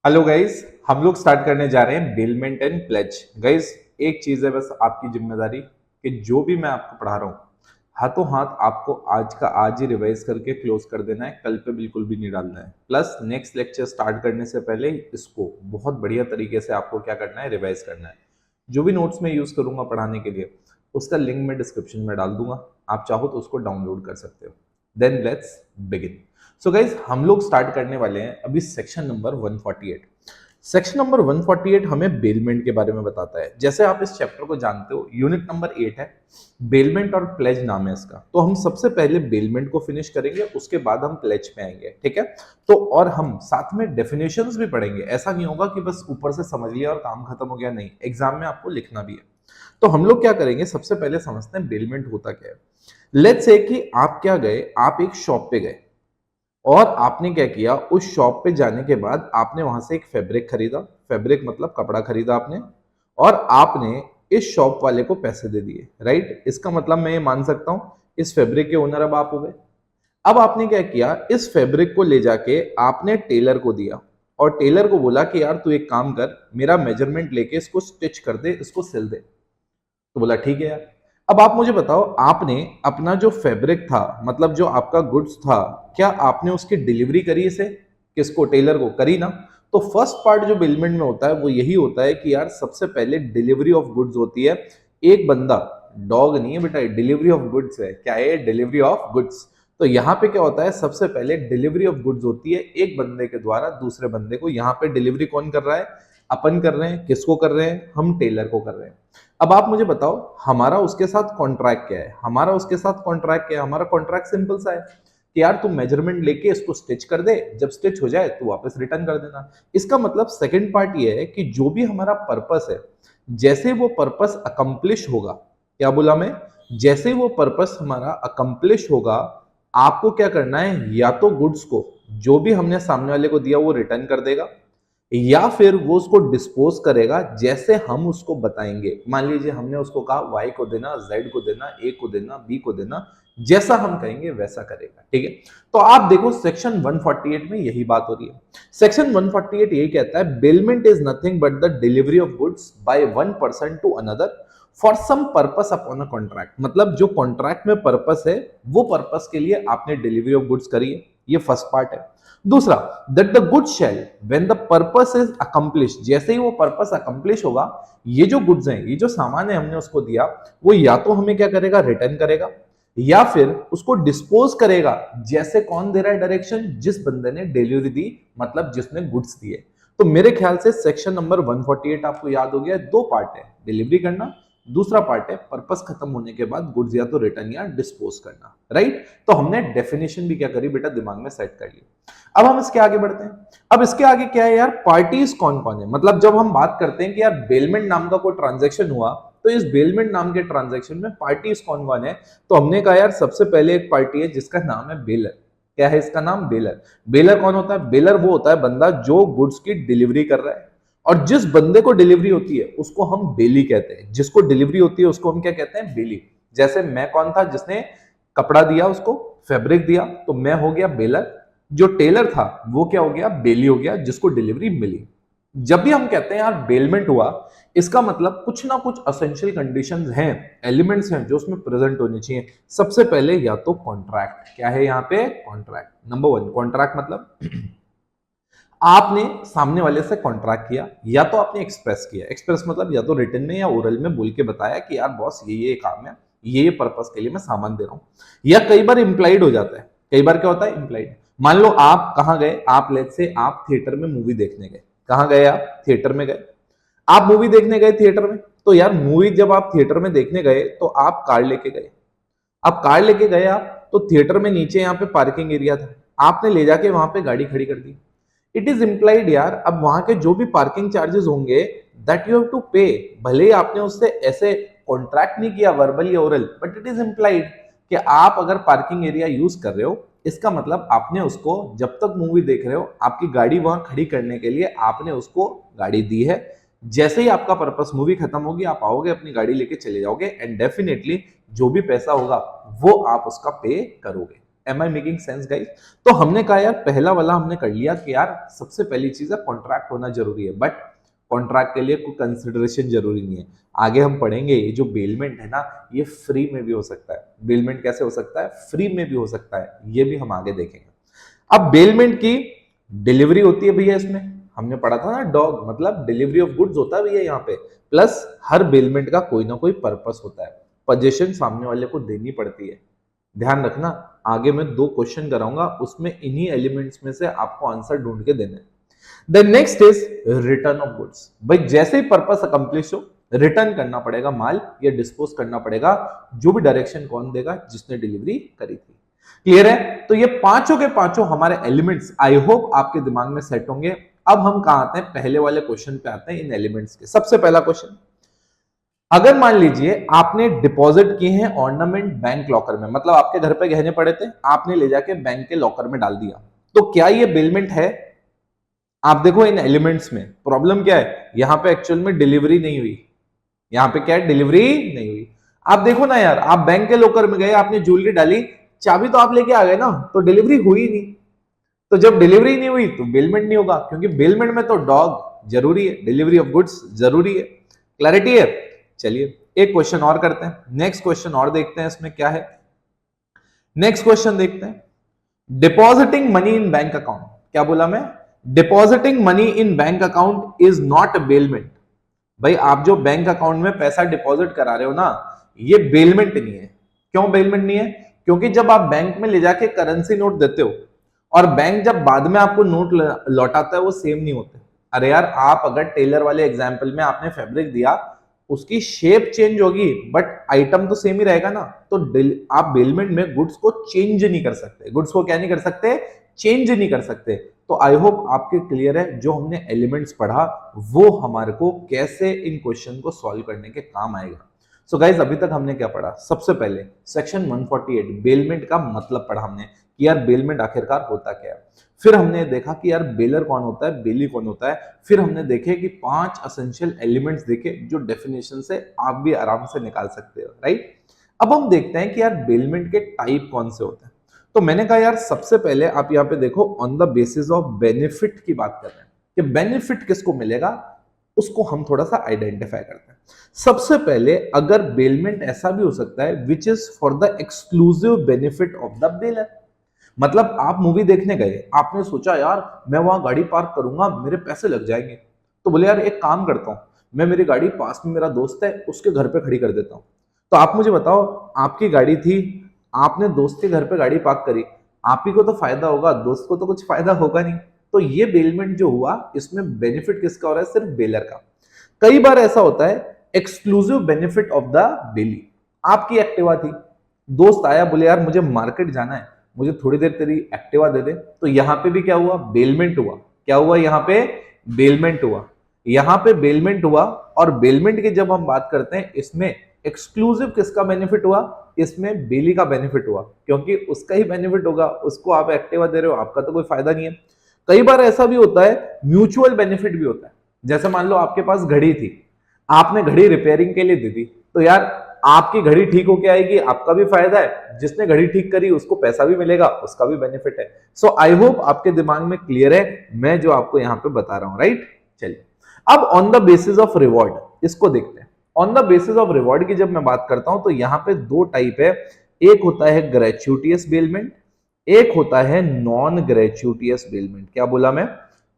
Hello guys, हम लोग start करने जा रहे हैं बेलमेंट एंड प्लेज। गाइस, एक चीज है बस आपकी जिम्मेदारी कि जो भी मैं आपको पढ़ा रहा हूँ हाथों हाथ आपको आज का आज ही रिवाइज करके क्लोज कर देना है। कल पे बिल्कुल भी नहीं डालना है। प्लस नेक्स्ट लेक्चर स्टार्ट करने से पहले इसको बहुत बढ़िया तरीके से आपको क्या करना है, रिवाइज करना है। जो भी नोट्स मैं यूज करूंगा पढ़ाने के लिए उसका लिंक मैं डिस्क्रिप्शन में डाल दूंगा, आप चाहो तो उसको डाउनलोड कर सकते हो। Then let's begin. So guys, हम लोग स्टार्ट करने वाले हैं अभी सेक्शन नंबर 148। सेक्शन नंबर 148 हमें बेलमेंट के बारे में बताता है। जैसे आप इस चैप्टर को जानते हो, यूनिट नंबर 8 है, बेलमेंट और प्लेज नाम है इसका। तो हम सबसे पहले बेलमेंट को फिनिश करेंगे, उसके बाद हम प्लेज पे आएंगे, ठीक है। तो और हम साथ में डेफिनेशंस भी पढ़ेंगे। ऐसा नहीं होगा कि बस ऊपर से समझ लिया और काम खत्म हो गया, नहीं, एग्जाम में आपको लिखना भी है। तो हम लोग क्या करेंगे, सबसे पहले समझते हैं बेलमेंट होता क्या है। लेट्स से कि आप क्या गए, आप एक शॉप पे गए और आपने क्या किया, उस शॉप पे जाने के बाद आपने वहां से एक फैब्रिक खरीदा। फैब्रिक मतलब कपड़ा खरीदा आपने, और आपने इस शॉप वाले को पैसे दे दिए, राइट। इसका मतलब मैं ये मान सकता हूं इस फैब्रिक के ओनर अब आप हो गए। अब आपने क्या किया, इस फैब्रिक को ले जाके आपने टेलर को दिया और टेलर को बोला कि यार तू एक काम कर, मेरा मेजरमेंट लेके इसको स्टिच कर दे, इसको सिल दे। तो बोला ठीक है यार। अब आप मुझे बताओ, आपने अपना जो फैब्रिक था, मतलब जो आपका गुड्स था, क्या आपने उसकी डिलीवरी करी इसे, किसको, टेलर को, करी ना। तो फर्स्ट पार्ट जो बिलमेंट में होता है वो यही होता है कि यार सबसे पहले डिलीवरी ऑफ गुड्स होती है। एक बंदा, डॉग नहीं है बेटा, डिलीवरी ऑफ गुड्स है। क्या है, डिलीवरी ऑफ गुड्स। तो यहाँ पे क्या होता है, सबसे पहले डिलीवरी ऑफ गुड्स होती है एक बंदे के द्वारा दूसरे बंदे को। यहाँ पे डिलीवरी कौन कर रहा है, अपन कर रहे हैं। किसको कर रहे हैं, हम टेलर को कर रहे हैं। अब आप मुझे बताओ, हमारा उसके साथ कॉन्ट्रैक्ट क्या है। हमारा उसके साथ कॉन्ट्रैक्ट क्या है, हमारा कॉन्ट्रैक्ट सिंपल सा है कि यार तू मेजरमेंट लेके इसको स्टिच कर दे, जब स्टिच हो जाए तो वापस रिटर्न कर देना। इसका मतलब सेकंड पार्ट ये है कि जो भी हमारा पर्पस है, जैसे वो पर्पस अकम्प्लिश होगा, क्या बोला मैं, जैसे वो पर्पस हमारा अकम्प्लिश होगा, आपको क्या करना है, या तो गुड्स को जो भी हमने सामने वाले को दिया वो रिटर्न कर देगा, या फिर वो उसको डिस्पोज करेगा जैसे हम उसको बताएंगे। मान लीजिए हमने उसको कहा वाई को देना, जेड को देना, ए को देना, बी को देना, जैसा हम कहेंगे वैसा करेगा, ठीक है। तो आप देखो सेक्शन 148 में यही बात हो रही है। सेक्शन 148 यही कहता है, bailment is nothing but the delivery of goods by one person to another for some purpose upon a contract. मतलब जो कॉन्ट्रैक्ट में पर्पस है, वो पर्पस के लिए आपने डिलीवरी ऑफ गुड्स करी है। ये फर्स्ट पार्ट है। दूसरा, that the good shall when the purpose is accomplish, जैसे ही वो पर्पस अकम्प्लिश होगा, ये जो गुड्स हैं, ये जो सामान है हमने उसको दिया, वो या तो हमें क्या करेगा, रिटर्न करेगा, या फिर उसको डिस्पोज करेगा। जैसे कौन दे रहा है डायरेक्शन, जिस बंदे ने डिलीवरी दी, मतलब जिसने गुड्स दिए। तो मेरे ख्याल से सेक्शन नंबर 148 आपको याद हो गया। दो पार्ट है, डिलीवरी करना, दूसरा पार्ट है पर्पस खत्म होने के बाद गुड्स या तो रिटर्न या डिस्पोज करना, राइट। तो हमने डेफिनेशन भी क्या करी बेटा, दिमाग में सेट कर ली। अब हम इसके आगे बढ़ते हैं। अब इसके आगे क्या है यार, पार्टीज कौन कौन है। मतलब जब हम बात करते हैं कि यार बेलमेंट नाम का कोई ट्रांजैक्शन हुआ, तो इस बेलमेंट नाम के ट्रांजैक्शन में पार्टीज कौन कौन है। तो हमने कहा यार सबसे पहले एक पार्टी है जिसका नाम है बेलर। क्या है इसका नाम, बेलर। बेलर कौन होता है, बेलर वो होता है बंदा जो गुड्स की डिलीवरी कर रहा है, और जिस बंदे को डिलीवरी होती है उसको हम बेली कहते हैं। जिसको डिलीवरी होती है उसको हम क्या कहते हैं, बेली। जैसे मैं कौन था, जिसने कपड़ा दिया, उसको फैब्रिक दिया, तो मैं हो गया बेलर। जो टेलर था वो क्या हो गया, बेली हो गया, जिसको डिलीवरी मिली। जब भी हम कहते हैं यार बेलमेंट हुआ, इसका मतलब कुछ ना कुछ असेंशियल कंडीशंस हैं, एलिमेंट्स हैं जो उसमें प्रेजेंट होने चाहिए। सबसे पहले या तो कॉन्ट्रैक्ट, क्या है यहाँ पे, कॉन्ट्रैक्ट। नंबर वन, कॉन्ट्रैक्ट मतलब आपने सामने वाले से कॉन्ट्रैक्ट किया, या तो आपने एक्सप्रेस किया। एक्सप्रेस मतलब या तो रिटन में या ओरल में बोल के बताया कि यार बॉस ये काम है, ये पर्पस के लिए मैं सामान दे रहा हूं। या कई बार इंप्लाइड हो जाता है। कई बार क्या होता है, इंप्लाइड। मान लो आप कहां गए, आप लेट से आप थिएटर में मूवी देखने गए। कहां गए आप, थिएटर में गए। आप मूवी देखने गए थिएटर में, तो यार मूवी जब आप थिएटर में देखने गए तो आप कार लेके गए। अब कार लेके गए आप, तो थिएटर में नीचे यहाँ पे पार्किंग एरिया था, आपने ले जाके वहां पे गाड़ी खड़ी कर दी। इट इज इंप्लाइड यार, अब वहां के जो भी पार्किंग चार्जेस होंगे दैट यू हैव टू पे। भले ही आपने उससे ऐसे कॉन्ट्रैक्ट नहीं किया वर्बल या oral, but it is implied कि आप अगर पार्किंग एरिया यूज कर रहे हो, इसका मतलब आपने उसको, जब तक मूवी देख रहे हो, आपकी गाड़ी वहां खड़ी करने के लिए आपने उसको गाड़ी दी है। जैसे ही आपका पर्पस, मूवी खत्म होगी, आप आओगे अपनी गाड़ी लेके चले जाओगे, एंड डेफिनेटली जो भी पैसा होगा वो आप उसका पे करोगे। Am I making sense guys? तो हमने कहा यार पहला वाला हमने कर लिया कि यार सबसे पहली चीज है कॉन्ट्रैक्ट होना जरूरी है, बट कॉन्ट्रैक्ट के लिए कोई कंसिडरेशन जरूरी नहीं है। आगे हम पढ़ेंगे ये जो बेलमेंट है ना, ये फ्री में भी हो सकता है। बेलमेंट कैसे हो सकता है? फ्री में भी हो सकता है, ये भी हम आगे देखेंगे। अब बेलमेंट की डिलीवरी होती है भैया, इसमें हमने पढ़ा था ना डॉग मतलब डिलीवरी ऑफ गुड्स होता है भैया यहाँ पे। प्लस हर बेलमेंट का कोई ना कोई पर्पस होता है, पोजीशन सामने वाले को देनी पड़ती है। ध्यान रखना, आगे मैं 2 क्वेश्चन कराऊंगा, उसमें इन्हीं एलिमेंट्स में से आपको आंसर ढूंढ के देने। The next is return of goods. भाई जैसे ही पर्पस अकम्प्लिश हो, रिटर्न करना पड़ेगा माल या डिस्पोज करना पड़ेगा, जो भी डायरेक्शन कौन देगा? जिसने डिलीवरी करी थी। क्लियर है? तो ये पांचों के पांचों हमारे एलिमेंट्स आई होप आपके दिमाग में सेट होंगे। अब हम कहां आते हैं? पहले वाले क्वेश्चन पे आते हैं इन एलिमेंट्स के। सबसे पहला क्वेश्चन, अगर मान लीजिए आपने डिपॉजिट किए हैं ऑर्नामेंट बैंक लॉकर में, मतलब आपके घर पे गहने पड़े थे, आपने ले जाके बैंक के लॉकर में डाल दिया, तो क्या ये बेलमेंट है? आप देखो इन एलिमेंट्स में प्रॉब्लम क्या है, यहां पे एक्चुअल में डिलीवरी नहीं हुई। यहां पे क्या है? डिलीवरी नहीं हुई। आप देखो ना यार, आप बैंक के लॉकर में गए, आपने ज्वेलरी डाली, चाबी तो आप लेके आ गए ना, तो डिलीवरी हुई नहीं। तो जब डिलीवरी नहीं हुई तो बेलमेंट नहीं होगा, क्योंकि बेलमेंट में तो डॉग जरूरी है, डिलीवरी ऑफ गुड्स जरूरी है। क्लैरिटी है? चलिए एक क्वेश्चन और करते हैं, नेक्स्ट क्वेश्चन और देखते हैं इसमें क्या है। नेक्स्ट क्वेश्चन देखते हैं, depositing money in bank account. क्या बोला मैं? Depositing money in bank account is not bailment. भाई आप जो बैंक अकाउंट में पैसा डिपॉजिट करा रहे हो ना, ये बेलमेंट नहीं है। क्यों बेलमेंट नहीं है? क्योंकि जब आप बैंक में ले जाके करेंसी नोट देते हो और बैंक जब बाद में आपको नोट लौटाता है, वो सेम नहीं होते। अरे यार, आप अगर टेलर वाले एग्जाम्पल में आपने फैब्रिक दिया, उसकी शेप चेंज होगी बट आइटम तो सेम ही रहेगा ना। तो आप बेलमेंट में गुड्स को चेंज नहीं कर सकते। गुड्स को क्या नहीं कर सकते? चेंज नहीं कर सकते। तो आई होप आपके क्लियर है, जो हमने एलिमेंट्स पढ़ा वो हमारे को कैसे इन क्वेश्चन को सॉल्व करने के काम आएगा। सो गाइज अभी तक हमने क्या पढ़ा? सबसे पहले सेक्शन 148 बेलमेंट का मतलब पढ़ा हमने कि यार बेलमेंट आखिरकार होता क्या है। फिर हमने देखा कि यार बेलर कौन होता है, बेली कौन होता है। फिर हमने देखे कि 5 असेंशियल एलिमेंट्स देखे जो डेफिनेशन से आप भी आराम से निकाल सकते हो, राइट। अब हम देखते हैं कि यार बेलमेंट के टाइप कौन से होते हैं। तो मैंने कहा यार सबसे पहले आप यहाँ पे देखो, on the basis of benefit की बात कर रहे हैं कि बेनिफिट किसको मिलेगा, उसको हम थोड़ा सा आइडेंटिफाई करते हैं। सबसे पहले अगर बेलमेंट ऐसा भी हो सकता है which is for the exclusive benefit of the baler. मतलब आप मूवी देखने गए, आपने सोचा यार मैं वहां गाड़ी पार्क करूंगा, मेरे पैसे लग जाएंगे, तो बोले यार एक काम करता हूं, मैं मेरी गाड़ी पास में मेरा दोस्त है उसके घर पे खड़ी कर देता हूं। तो आप मुझे बताओ, आपकी गाड़ी थी, आपने दोस्त के घर पे गाड़ी पार्क करी, आप ही को तो फायदा होगा, दोस्त को तो कुछ फायदा होगा नहीं। तो ये बेलमेंट जो हुआ, इसमें बेनिफिट किसका हो रहा है? सिर्फ बेलर का। कई बार ऐसा होता है exclusive benefit of the belly. आपकी एक्टिवा थी, दोस्त आया बोले यार मुझे मार्केट जाना है, मुझे थोड़ी देर तेरी एक्टिवा दे दे। तो यहां पे भी क्या हुआ? बेलमेंट हुआ। क्या हुआ यहां पे? बेलमेंट हुआ। यहां पे बेलमेंट हुआ। और बेलमेंट की जब हम बात करते हैं, इसमें एक्सक्लूसिव किसका बेनिफिट हुआ? इसमें बेली का बेनिफिट हुआ, क्योंकि उसका ही बेनिफिट होगा, उसको आप एक्टिवा दे रहे हो, आपका तो कोई फायदा नहीं है। कई बार ऐसा भी होता है, म्यूचुअल बेनिफिट भी होता है। जैसे मान लो आपके पास घड़ी थी, आपने घड़ी रिपेयरिंग के लिए दे दी, तो यार आपकी घड़ी ठीक होके आएगी, आपका भी फायदा है, जिसने घड़ी ठीक करी उसको पैसा भी मिलेगा, उसका भी बेनिफिट है। सो आई होप आपके दिमाग में क्लियर है मैं जो आपको यहां पे बता रहा हूं, राइट। चलिए अब on the basis of reward इसको देखते हैं। On the basis of reward की जब मैं बात करता हूं, तो यहां पे 2 टाइप है। एक होता है ग्रेचुइटियस बेलमेंट, एक होता है नॉन ग्रेचुइटियस बेलमेंट। क्या बोला मैं?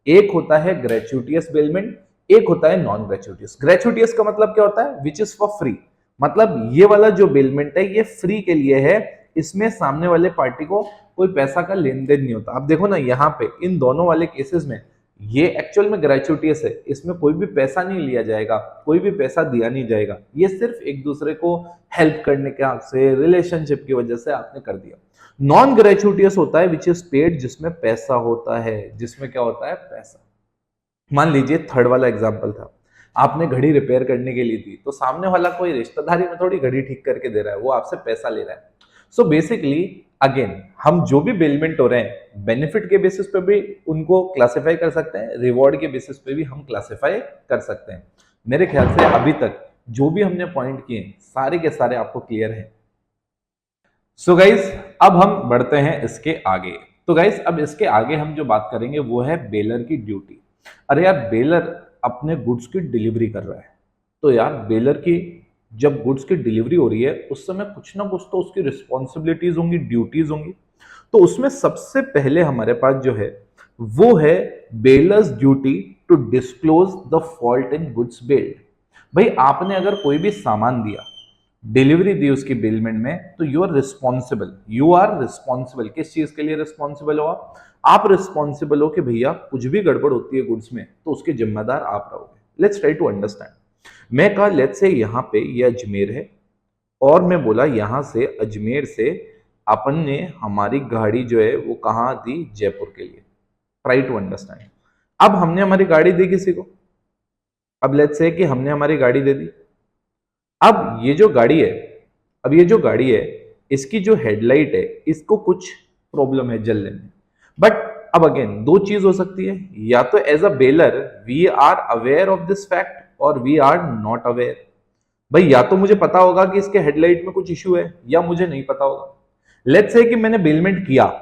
एक होता है ग्रेचुइटियस बेलमेंट, एक होता है नॉन ग्रेचुइटियस। ग्रेचुइटियस का मतलब क्या होता है? Which is for free. मतलब ये वाला जो बेलमेंट है ये फ्री के लिए है, इसमें सामने वाले पार्टी को कोई पैसा का लेन देन नहीं होता। अब देखो ना यहाँ पे इन दोनों वाले केसेस में ये एक्चुअल में ग्रेचुइटियस है, इसमें कोई भी पैसा नहीं लिया जाएगा, कोई भी पैसा दिया नहीं जाएगा, ये सिर्फ एक दूसरे को हेल्प करने के आपसे रिलेशनशिप की वजह से आपने कर दिया। नॉन ग्रेचुइटियस होता है विच इज पेड, जिसमें पैसा होता है, जिसमें क्या होता है? पैसा। मान लीजिए थर्ड वाला एग्जाम्पल था, आपने घड़ी रिपेयर करने के लिए दी, तो सामने वाला कोई रिश्तेदारी में थोड़ी घड़ी ठीक करके दे रहा है, वो आपसे पैसा ले रहा है। सो बेसिकली अगेन हम जो भी बेलमेंट हो रहे हैं, बेनिफिट के बेसिस पे भी उनको क्लासिफाई कर सकते हैं, रिवॉर्ड के बेसिस पे भी हम क्लासिफाई कर सकते हैं। मेरे ख्याल से अभी तक जो भी हमने पॉइंट किए सारे के सारे आपको क्लियर है। सो गाइस अब हम बढ़ते हैं इसके आगे। तो गाइस अब इसके आगे हम जो बात करेंगे वो है बेलर की ड्यूटी। अरे यार बेलर अपने गुड्स की डिलीवरी कर रहा है, तो यार बेलर की जब गुड्स की डिलीवरी हो रही है उस समय कुछ ना कुछ तो उसकी रिस्पॉन्सिबिलिटीज होंगी, ड्यूटीज होंगी। तो उसमें सबसे पहले हमारे पास जो है वो है bailor's duty to disclose the fault in goods bailed. भाई आपने अगर कोई भी सामान दिया, डिलीवरी दी उसकी बेलमेंट में, तो यू आर रिस्पॉन्सिबल। किस चीज के लिए रिस्पॉन्सिबल हो आप रिस्पॉन्सिबल हो कि भैया कुछ भी गड़बड़ होती है गुड्स में तो उसके जिम्मेदार आप रहोगे। Let's try to understand. मैं कहा लेट्स से यहाँ पे ये अजमेर है और मैं बोला यहां से अजमेर से अपन ने हमारी गाड़ी जो है वो कहाँ दी, जयपुर के लिए। Try to understand. अब हमने हमारी गाड़ी दी किसी को, अब लेट्स से कि हमने हमारी गाड़ी दे दी। अब ये जो गाड़ी है, अब ये जो गाड़ी है इसकी जो हेडलाइट है इसको कुछ प्रॉब्लम है जलने में। बट अब अगेन दो चीज हो सकती है, या तो as a bailor we are aware of this fact और वी आर नॉट अवेयर। भाई या तो मुझे पता होगा कि इसके हेडलाइट में कुछ इश्यू है या मुझे नहीं पता होगा। लेट्स से कि मैंने बेलमेंट किया,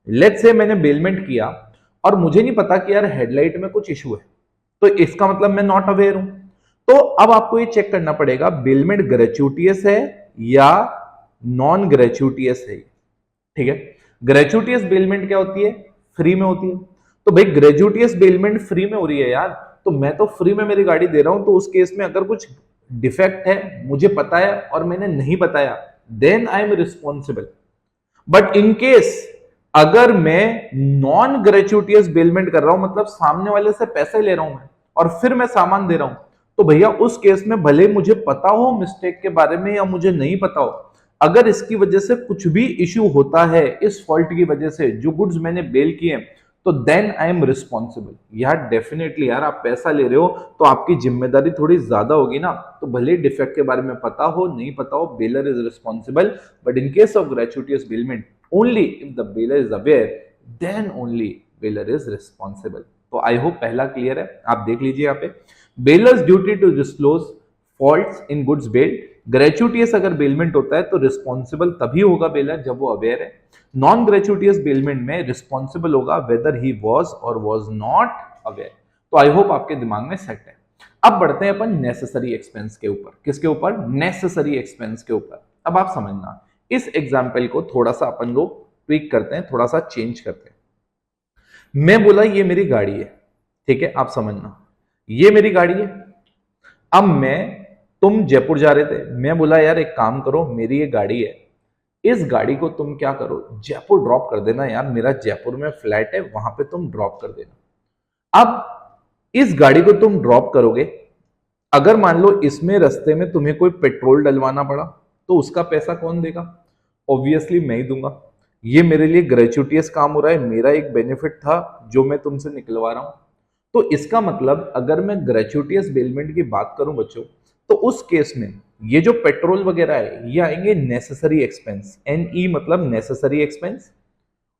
लेट्स से मैंने बेलमेंट किया और मुझे नहीं पता कि यार हेडलाइट में कुछ इश्यू है, तो इसका मतलब मैं नॉट अवेयर हूं। तो अब आपको ये चेक करना पड़ेगा बेलमेंट ग्रेचुटियस है या नॉन ग्रेचुटियस है। ठीक है, ग्रेचुटियस बेलमेंट क्या होती है, फ्री में होती है। तो भाई ग्रेचुटियस बेलमेंट फ्री में हो रही है यार, तो मैं तो फ्री में मेरी गाड़ी दे रहा हूं, तो उस केस में अगर कुछ डिफेक्ट है मुझे पता है और मैंने नहीं बताया, then I am responsible. But in case अगर मैं नॉन ग्रेचुटियस बेलमेंट कर रहा हूं, मतलब सामने वाले से पैसे ले रहा हूं मैं और फिर मैं सामान दे रहा हूं, तो भैया उस केस में भले मुझे पता हो मिस्टेक के बारे में या मुझे नहीं पता हो, अगर इसकी वजह से कुछ भी इश्यू होता है, इस फॉल्ट की वजह से जो गुड्स मैंने बेल किए, तो देन आई एम रिस्पॉन्सिबल। यार डेफिनेटली यार आप पैसा ले रहे हो तो आपकी जिम्मेदारी थोड़ी ज्यादा होगी ना। तो भले डिफेक्ट के बारे में पता हो नहीं पता हो, bailor is responsible. But in case of gratuitous bailment only if the bailor is aware, then only bailor is responsible. तो आई होप पहला क्लियर है। आप देख लीजिए यहाँ पे bailor's duty to disclose faults in goods bailed. Gratuitous अगर bailment होता है तो रिस्पॉन्सिबल तभी होगा बेलर जब वो अवेयर है। नॉन ग्रेचुटियस बेलमेंट में रिस्पॉन्सिबल होगा वेदर ही वॉज और वॉज नॉट अवेयर। तो आई होप आपके दिमाग में सेट है। अब बढ़ते हैं अपन नेसेसरी एक्सपेंस के ऊपर। किसके ऊपर, नेसेसरी एक्सपेंस के ऊपर। अब आप समझना इस एग्जाम्पल को थोड़ा सा अपन लोग ट्वीक करते हैं, थोड़ा सा चेंज करते हैं। मैं बोला ये मेरी गाड़ी है, ठीक है, आप समझना ये मेरी गाड़ी है। अब तुम जयपुर जा रहे थे, मैं बोला यार एक काम करो मेरी ये गाड़ी है, इस गाड़ी को तुम क्या करो जयपुर ड्रॉप कर देना यार, मेरा जयपुर में फ्लैट है वहां पे तुम ड्रॉप कर देना। अब इस गाड़ी को तुम ड्रॉप करोगे, अगर मान लो इसमें रास्ते में तुम्हें कोई पेट्रोल डलवाना पड़ा तो उसका पैसा कौन देगा, ऑब्वियसली मैं ही दूंगा। ये मेरे लिए ग्रेचुटियस काम हो रहा है, मेरा एक बेनिफिट था जो मैं तुमसे निकलवा रहा हूं। तो इसका मतलब अगर मैं ग्रेचुटियस बेलमेंट की बात करूं बच्चों, तो उस केस में ये जो पेट्रोल वगैरह है ये आएंगे नेसेसरी एक्सपेंस। एनई मतलब नेसेसरी एक्सपेंस।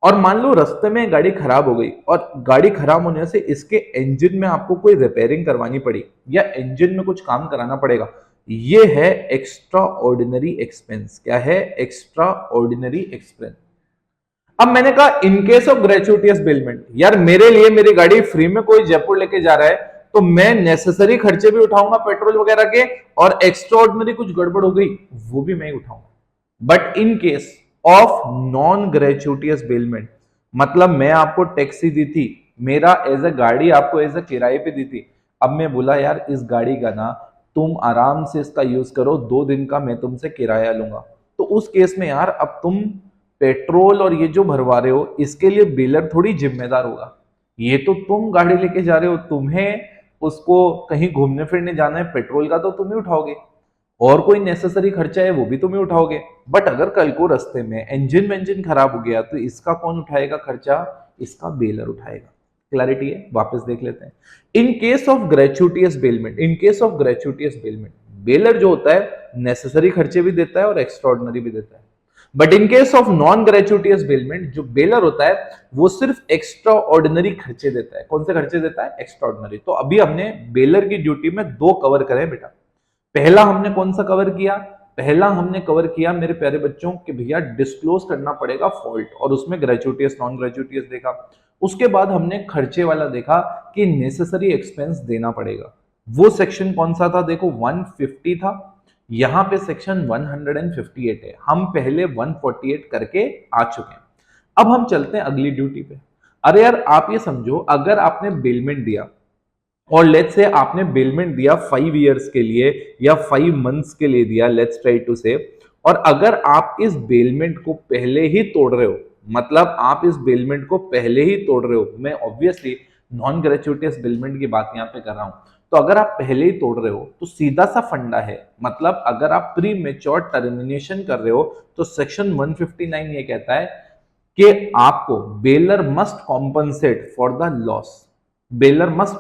और मान लो रास्ते में गाड़ी खराब हो गई और गाड़ी खराब होने से इसके इंजन में आपको कोई रिपेयरिंग करवानी पड़ी या इंजन में कुछ काम कराना पड़ेगा, ये है एक्स्ट्रा ऑर्डिनरी एक्सपेंस। क्या है, एक्स्ट्रा ऑर्डिनरी एक्सपेंस। अब मैंने कहा इन केस ऑफ ग्रेचुटियस बेलमेंट, यार मेरे लिए मेरी गाड़ी फ्री में कोई जयपुर लेके जा रहा है तो मैं नेसेसरी खर्चे भी उठाऊंगा पेट्रोल वगैरह के, और एक्स्ट्रा ऑर्डिनरी कुछ गड़बड़ हो गई वो भी मैं ही उठाऊंगा। But in case of non gratuitous bailment, मतलब मैं आपको टैक्सी दी थी, मेरा एज अ गाड़ी आपको एज अ किराए पे दी थी, अब मैं बोला यार इस गाड़ी का ना तुम आराम से इसका यूज करो, 2 दिन का मैं तुमसे किराया लूंगा, तो उस केस में यार अब तुम पेट्रोल और ये जो भरवा रहे हो इसके लिए बेलर थोड़ी जिम्मेदार होगा। ये तो तुम गाड़ी लेके जा रहे हो, तुम्हें उसको कहीं घूमने फिरने जाना है, पेट्रोल का तो तुम ही उठाओगे और कोई नेसेसरी खर्चा है वो भी तुम ही उठाओगे। बट अगर कल को रास्ते में इंजन खराब हो गया तो इसका कौन उठाएगा खर्चा, इसका बेलर उठाएगा। क्लैरिटी है, वापस देख लेते हैं। In case of gratuitous bailment, in case of gratuitous bailment, bailor जो होता है नेसेसरी खर्चे भी देता है और एक्स्ट्राऑर्डिनरी भी देता है। But in case of non gratuitous bailment, जो बेलर होता है वो सिर्फ एक्स्ट्रा ऑर्डिनरी खर्चे देता है। कौन से खर्चे देता है, एक्स्ट्रा ऑर्डिनरी। तो अभी हमने बेलर की ड्यूटी में 2 कवर करे बेटा। पहला हमने कौन सा कवर किया, पहला हमने कवर किया मेरे प्यारे बच्चों कि भैया डिस्क्लोज करना पड़ेगा फॉल्ट, और उसमें ग्रेचुइटियस नॉन ग्रेचुइटियस देखा। उसके बाद हमने खर्चे वाला देखा कि नेसेसरी एक्सपेंस देना पड़ेगा। वो सेक्शन कौन सा था? देखो 150 था, यहाँ पे सेक्शन 158 है। हम पहले 148 करके आ चुके हैं। अब हम चलते हैं अगली ड्यूटी पे। अरे यार आप ये समझो, अगर आपने बेलमेंट दिया और लेट्स से आपने बेलमेंट दिया 5 इयर्स के लिए या 5 मंथ्स के लिए दिया, लेट्स ट्राई टू से, और अगर आप इस बेलमेंट को पहले ही तोड़ रहे हो, मतलब आप इस बेलमेंट को पहले ही तोड़ रहे हो, मैं ऑब्वियसली नॉन ग्रेचुइटियस बेलमेंट की बात यहाँ पे कर रहा हूं, तो अगर आप पहले ही तोड़ रहे हो तो सीधा सा फंडा है, मतलब अगर आप प्री मेच्योर टर्मिनेशन कर रहे हो तो सेक्शन 159 ये कहता है कि आपको baler must compensate for the loss. Baler must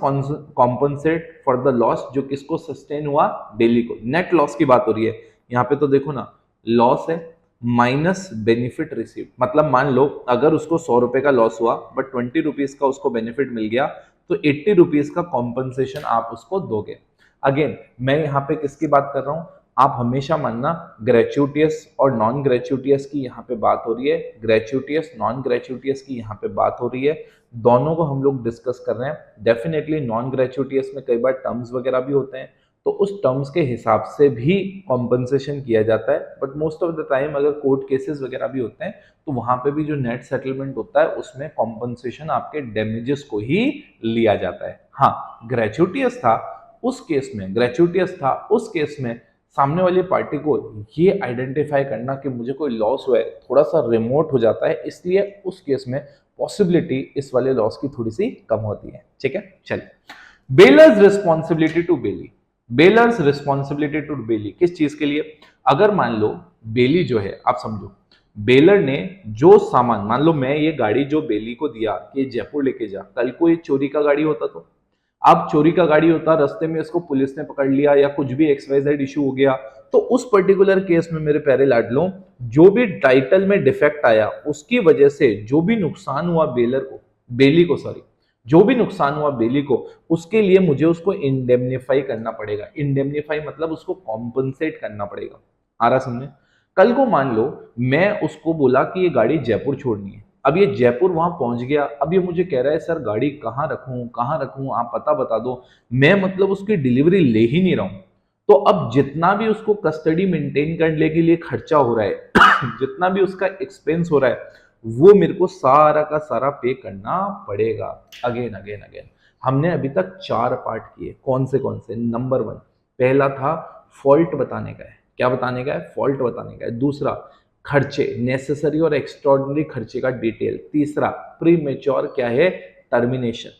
compensate for the loss जो किसको सस्टेन हुआ? बेली को। नेट लॉस की बात हो रही है यहाँ पे, तो देखो ना, लॉस है माइनस बेनिफिट रिसीव, मतलब मान लो अगर उसको 100 रुपए का लॉस हुआ बट 20 रुपीज का उसको बेनिफिट मिल गया, तो 80 रुपीज का कॉम्पनसेशन आप उसको दोगे। अगेन मैं यहाँ पे किसकी बात कर रहा हूँ? आप हमेशा मानना ग्रेचुइटियस और नॉन ग्रेचुइटियस की यहाँ पे बात हो रही है, ग्रेचुइटियस नॉन ग्रेचुइटियस की यहाँ पे बात हो रही है, दोनों को हम लोग डिस्कस कर रहे हैं। डेफिनेटली नॉन ग्रेचुइटियस में कई बार टर्म्स वगैरह भी होते हैं, तो उस टर्म्स के हिसाब से भी कॉम्पनसेशन किया जाता है, but most of the time अगर कोर्ट केसेस वगैरह भी होते हैं तो वहां पे भी जो नेट सेटलमेंट होता है उसमें कॉम्पनसेशन आपके डैमेजेस को ही लिया जाता है। हाँ, ग्रेचुइटियस था उस केस में, ग्रेचुइटियस था उस केस में सामने वाली पार्टी को ये आइडेंटिफाई करना कि मुझे कोई लॉस हुआ है थोड़ा सा रिमोट हो जाता है, इसलिए उस केस में पॉसिबिलिटी इस वाले लॉस की थोड़ी सी कम होती है। ठीक है, चलिए। Bailor's responsibility to bailee. Bailor's responsibility to bailee किस चीज के लिए? अगर मान लो बेली जो है, आप समझो बेलर ने जो सामान, मान लो मैं ये गाड़ी जो बेली को दिया कि जयपुर लेके जा, कल को ये चोरी का गाड़ी होता तो, अब चोरी का गाड़ी होता, रास्ते में इसको पुलिस ने पकड़ लिया या कुछ भी XYZ इशू हो गया, तो उस पर्टिकुलर केस में मेरे प्यारे लाडलों जो भी टाइटल में डिफेक्ट आया उसकी वजह से जो भी नुकसान हुआ बेलर को, बेली को सॉरी, जो भी नुकसान हुआ बेली को, उसके लिए मुझे उसको इंडेमनीफाई करना पड़ेगा। इंडेमनीफाई मतलब उसको कॉम्पनसेट करना पड़ेगा। आ रहा समझे? कल को मान लो मैं उसको बोला कि ये गाड़ी जयपुर छोड़नी है, अब ये जयपुर वहां पहुंच गया, अब ये मुझे कह रहा है सर गाड़ी कहाँ रखूं आप पता बता दो, मैं मतलब उसकी डिलीवरी ले ही नहीं रहा हूं, तो अब जितना भी उसको कस्टडी मेंटेन करने के लिए खर्चा हो रहा है जितना भी उसका एक्सपेंस हो रहा है वो मेरे को सारा का सारा पे करना पड़ेगा। अगेन अगेन अगेन हमने अभी तक 4 पार्ट किए, कौन से? नंबर 1 पहला था फॉल्ट बताने का है, क्या बताने का है? फॉल्ट बताने का है। दूसरा खर्चे, नेसेसरी और एक्स्ट्राऑर्डिनरी खर्चे का डिटेल। तीसरा प्री मेच्योर क्या है? टर्मिनेशन।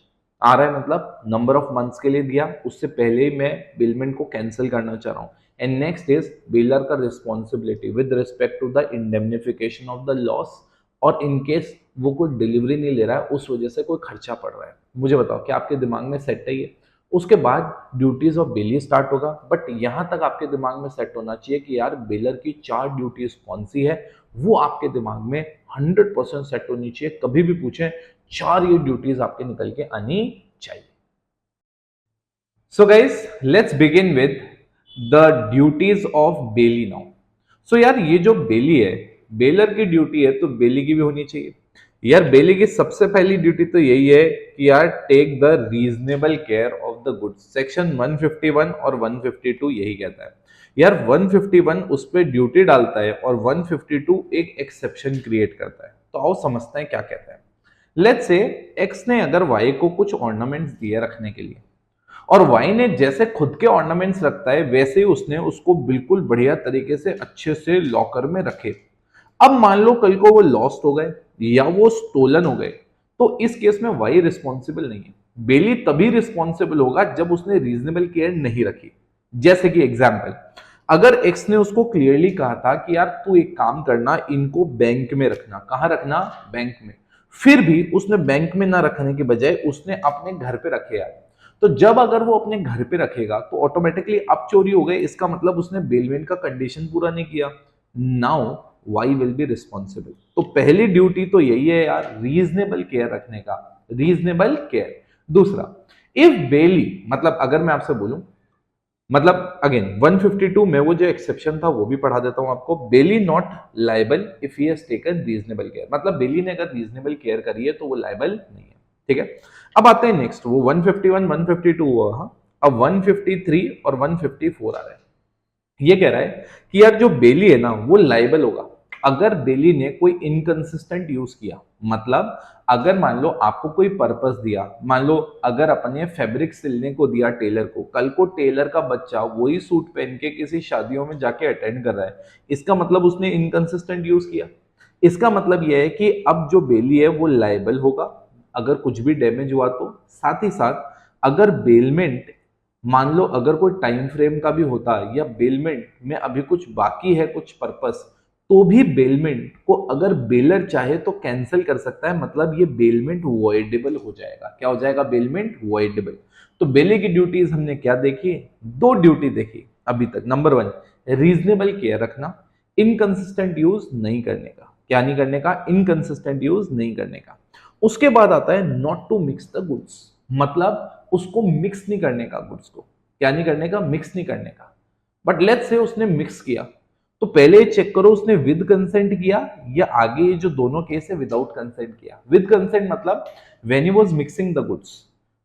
आ रहा है मतलब नंबर ऑफ मंथ्स के लिए दिया, उससे पहले ही मैं बिलमेंट को कैंसिल करना चाह रहा हूँ। एंड नेक्स्ट इज बिलर का responsibility with respect to the indemnification of the loss, और इनकेस वो कोई डिलीवरी नहीं ले रहा है उस वजह से कोई खर्चा पड़ रहा है। मुझे बताओ क्या आपके दिमाग में सेट है ये? उसके बाद ड्यूटीज ऑफ बेली स्टार्ट होगा, बट यहां तक आपके दिमाग में सेट होना चाहिए कि यार बेलर की 4 ड्यूटीज कौन सी है, वो आपके दिमाग में 100% सेट होनी चाहिए। कभी भी पूछें 4 ये ड्यूटीज आपके निकल के आनी चाहिए। So guys let's begin with the duties of bailee now. So यार ये जो बेली है, बेलर की ड्यूटी है तो बेली की भी होनी चाहिए। यार बेली की सबसे पहली ड्यूटी तो यही है कि यार take the reasonable care of the goods. Section 151 और 152 यही कहता है। यार 151 उस पर ड्यूटी डालता है और 152 एक एक्सेप्शन क्रिएट करता है। तो आओ समझते हैं क्या कहता है। लेट्स से एक्स ने अगर वाई को कुछ ऑर्नामेंट्स दिए रखने के लिए, और वाई ने जैसे खुद के ऑर्नामेंट्स रखता है वैसे ही उसने उसको बिल्कुल बढ़िया तरीके से अच्छे से लॉकर में रखे। अब मान लो कल को वो लॉस्ट हो गए या वो स्टोलन हो गए, तो इस केस में वाई रिस्पॉन्सिबल नहीं है। बेली तभी रिस्पॉन्सिबल होगा जब उसने रीजनेबल केयर नहीं रखी। जैसे कि एग्जाम्पल, अगर एक्स ने उसको क्लियरली कहा था कि यार तू एक काम करना, इनको बैंक में रखना। कहां रखना? बैंक में। फिर भी उसने बैंक में ना रखने के बजाय उसने अपने घर पे रखे यार, तो जब अगर वो अपने घर पे रखेगा तो ऑटोमेटिकली अब चोरी हो गई, इसका मतलब उसने बेलमेंट का कंडीशन पूरा नहीं किया। Now Y will be responsible. तो पहली ड्यूटी तो यही है यार, रीजनेबल केयर रखने का, रीजनेबल केयर। दूसरा, इफ बेली, मतलब अगर मैं आपसे बोलूं मतलब अगेन 152 में वो जो एक्सेप्शन था वो भी पढ़ा देता हूं आपको। Bailee not liable if he has taken reasonable care, मतलब बेली ने अगर रीजनेबल केयर करी है तो वो लाइबल नहीं है। ठीक है, अब आते हैं नेक्स्ट, वो 151 152 हुआ, हाँ, अब 153 और 154 आ रहा है। ये कह रहा है कि यार जो बेली है ना वो लाइबल होगा अगर बेली ने कोई इनकंसिस्टेंट यूज किया। मतलब अगर मान लो आपको कोई पर्पस दिया, मान लो अगर अपने फैब्रिक सिलने को दिया टेलर को, कल को टेलर का बच्चा वही सूट पहन के किसी शादियों में जाके अटेंड कर रहा है, इसका मतलब उसने इनकंसिस्टेंट यूज किया। इसका मतलब यह है कि अब जो बेली है वो लाइबल होगा अगर कुछ भी डैमेज हुआ तो। साथ ही साथ अगर बेलमेंट, मान लो अगर कोई टाइम फ्रेम का भी होता है या बेलमेंट में अभी कुछ बाकी है कुछ पर्पस, तो भी बेलमेंट को अगर बेलर चाहे तो कैंसिल कर सकता है। मतलब ये बेलमेंट वॉइडेबल हो जाएगा। क्या हो जाएगा? Bailment voidable. तो बेले की ड्यूटीज हमने क्या देखी? दो ड्यूटी देखी अभी तक। नंबर 1, रीजनेबल केयर रखना, इनकंसिस्टेंट यूज नहीं करने का। क्या नहीं करने का? इनकंसिस्टेंट यूज नहीं करने का। उसके बाद आता है not to mix the goods, मतलब उसको मिक्स नहीं करने का गुड्स को। क्या नहीं करने का? मिक्स नहीं करने का। बट लेट्स से उसने मिक्स किया, तो पहले चेक करो उसने विद कंसेंट किया या आगे ये जो दोनों केस है विदाउट कंसेंट किया। विद कंसेंट मतलब when he was mixing the goods,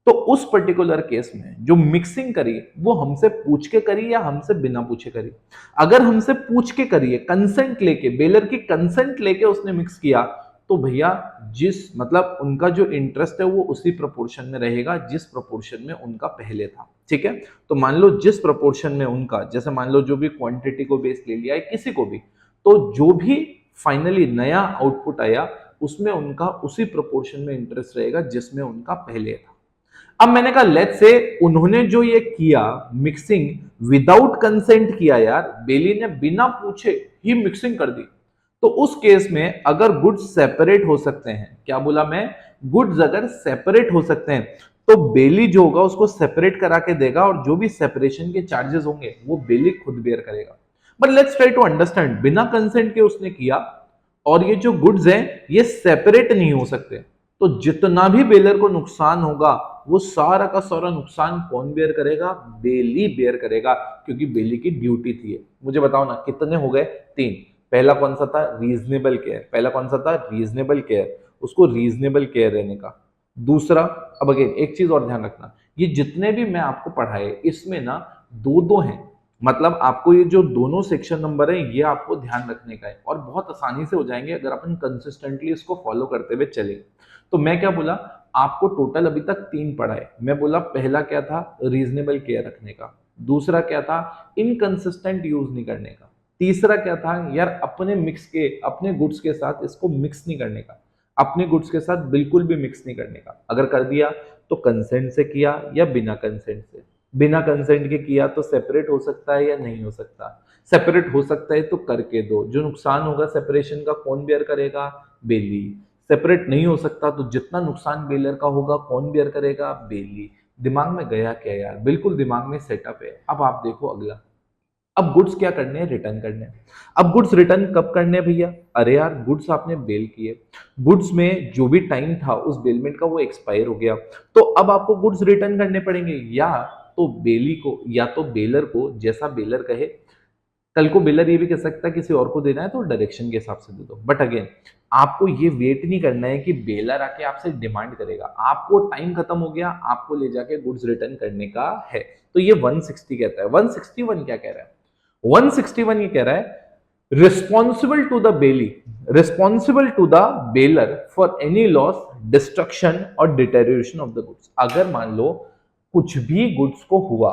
तो उस पर्टिकुलर केस में जो मिक्सिंग करी वो हमसे पूछ के करी या हमसे बिना पूछे करी। अगर हमसे पूछ के करी है, कंसेंट लेके, बेलर की कंसेंट लेके उसने मिक्स किया, तो भैया जिस मतलब उनका जो इंटरेस्ट है वो उसी प्रोपोर्शन में रहेगा जिस प्रोपोर्शन में उनका पहले था। ठीक है, तो मान लो जिस प्रोपोर्शन में उनका, जैसे मान लो जो भी क्वांटिटी को बेस ले लिया है किसी को भी, तो जो भी फाइनली नया आउटपुट आया उसमें उनका उसी प्रोपोर्शन में इंटरेस्ट रहेगा जिसमें उनका पहले था। अब मैंने कहा लेट्स से उन्होंने जो ये किया मिक्सिंग विदाउट कंसेंट किया, यार बेली ने बिना पूछे ही मिक्सिंग कर दी, तो उस केस में अगर गुड्स सेपरेट हो सकते हैं, क्या बोला मैं? गुड्स अगर सेपरेट हो सकते हैं तो बेली जो होगा उसको सेपरेट करा के देगा और जो भी सेपरेशन के चार्जेस होंगे वो बेली खुद बेयर करेगा। But let's try to understand, बिना कंसेंट के उसने किया और ये जो गुड्स हैं ये सेपरेट नहीं हो सकते, तो जितना भी बेलर को नुकसान होगा वो सारा का सारा नुकसान कौन बेयर करेगा? बेली बेयर करेगा, क्योंकि बेली की ड्यूटी थी। मुझे बताओ ना कितने हो गए? 3। पहला कौन सा था? Reasonable care. पहला कौन सा था? रीजनेबल केयर, उसको रीजनेबल केयर रहने का। दूसरा, अब अगेन एक चीज और ध्यान रखना, ये जितने भी मैं आपको पढ़ाए इसमें ना दो दो हैं, मतलब आपको ये जो दोनों सेक्शन नंबर है ये आपको ध्यान रखने का है और बहुत आसानी से हो जाएंगे अगर अपन कंसिस्टेंटली इसको फॉलो करते हुए चले। तो मैं क्या बोला आपको? टोटल अभी तक 3 पढ़ा है। मैं बोला पहला क्या था? रीजनेबल केयर रखने का। दूसरा क्या था? इनकंसिस्टेंट यूज नहीं करने का। तीसरा क्या था? यार अपने मिक्स के, अपने गुड्स के साथ इसको मिक्स नहीं करने का। अपने गुड्स के साथ बिल्कुल भी मिक्स नहीं करने का। अगर कर दिया तो कंसेंट से किया या बिना कंसेंट से। बिना कंसेंट के किया तो सेपरेट हो सकता है या नहीं हो सकता? सेपरेट हो सकता है तो करके दो। जो नुकसान होगा सेपरेशन का कौन बेयर करेगा? बेली। सेपरेट नहीं हो सकता तो जितना नुकसान बेलर का होगा कौन बेयर करेगा? बेली। दिमाग में गया क्या यार? बिल्कुल दिमाग में सेटअप है। अब आप देखो अगला, अब गुड्स क्या करने हैं? रिटर्न करने हैं। अब गुड्स रिटर्न कब करने हैं भैया? अरे यार गुड्स आपने बेल किए, गुड्स में जो भी टाइम था उस बेलमेंट का वो एक्सपायर हो गया, तो अब आपको गुड्स रिटर्न करने पड़ेंगे। या तो बेली को या तो बेलर को, जैसा बेलर कहे। कल को बेलर ये भी कह सकता है किसी और को देना है तो डायरेक्शन के हिसाब से दे दो। बट अगेन आपको ये वेट नहीं करना है कि बेलर आके आपसे डिमांड करेगा। आपको टाइम खत्म हो गया, आपको ले जाके गुड्स रिटर्न करने का है। तो ये 160 कहता है। 161 क्या कह रहा है? 161 ये कह रहा है responsible to the bailee, responsible to the bailor for any loss, destruction और डिटेरियोरेशन ऑफ द गुड्स। अगर मान लो कुछ भी गुड्स को हुआ,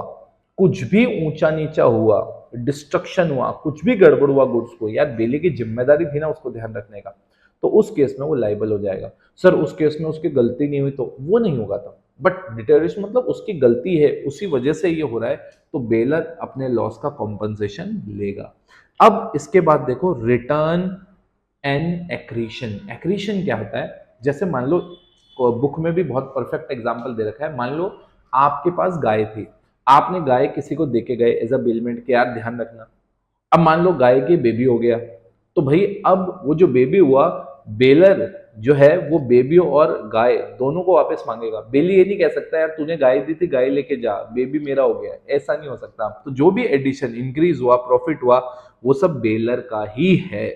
कुछ भी ऊंचा नीचा हुआ, डिस्ट्रक्शन हुआ, कुछ भी गड़बड़ हुआ गुड्स को, यार बेली की जिम्मेदारी थी ना उसको ध्यान रखने का, तो उस केस में वो लाइबल हो जाएगा। सर उस केस में उसकी गलती नहीं हुई तो वो नहीं होगा था, बट डिटेरियोरेशन मतलब उसकी गलती है, उसी वजह से ये हो रहा है, तो बेलर अपने लॉस का कॉम्पनसेशन लेगा। अब इसके बाद देखो रिटर्न एंड एक्रीशन। एक्रीशन क्या होता है? जैसे मान लो बुक में भी बहुत परफेक्ट एग्जांपल दे रखा है। मान लो आपके पास गाय थी, आपने गाय किसी को देके गए एज अ बेलमेंट के, यार ध्यान रखना। अब मान लो गाय की बेबी हो गया, तो भाई अब वो जो बेबी हुआ, बेलर जो है वो बेबी और गाय दोनों को वापस मांगेगा। बेली ये नहीं कह सकता यार तूने गाय दी थी, गाय लेके जा, बेबी मेरा हो गया, ऐसा नहीं हो सकता। तो जो भी एडिशन इंक्रीज हुआ, प्रॉफिट हुआ, वो सब बेलर का ही है।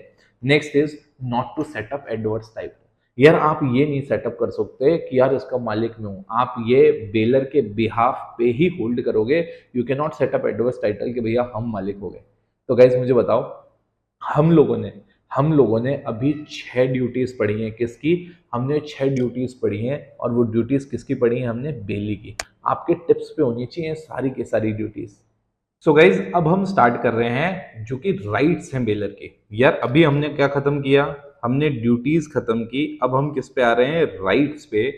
Next is not to set up adverse type. यार आप ये नहीं सेटअप कर सकते कि यार इसका मालिक मैं हूं, आप ये बेलर के बिहाफ पे ही होल्ड करोगे। You can not set up adverse title कि भैया हम मालिक हो गए। तो गाइज मुझे बताओ, हम लोगों ने हम लोगों ने अभी 6 ड्यूटीज पढ़ी हैं। किसकी? हमने 6 ड्यूटीज पढ़ी हैं। और वो ड्यूटीज किसकी पढ़ी हैं? हमने बेली की। आपके टिप्स पे होनी चाहिए सारी की सारी ड्यूटीज। सो गाइज अब हम स्टार्ट कर रहे हैं जो कि राइट्स हैं बेलर के। यार अभी हमने क्या खत्म किया? हमने ड्यूटीज खत्म की। अब हम किस पे आ रहे हैं? राइट्स पे।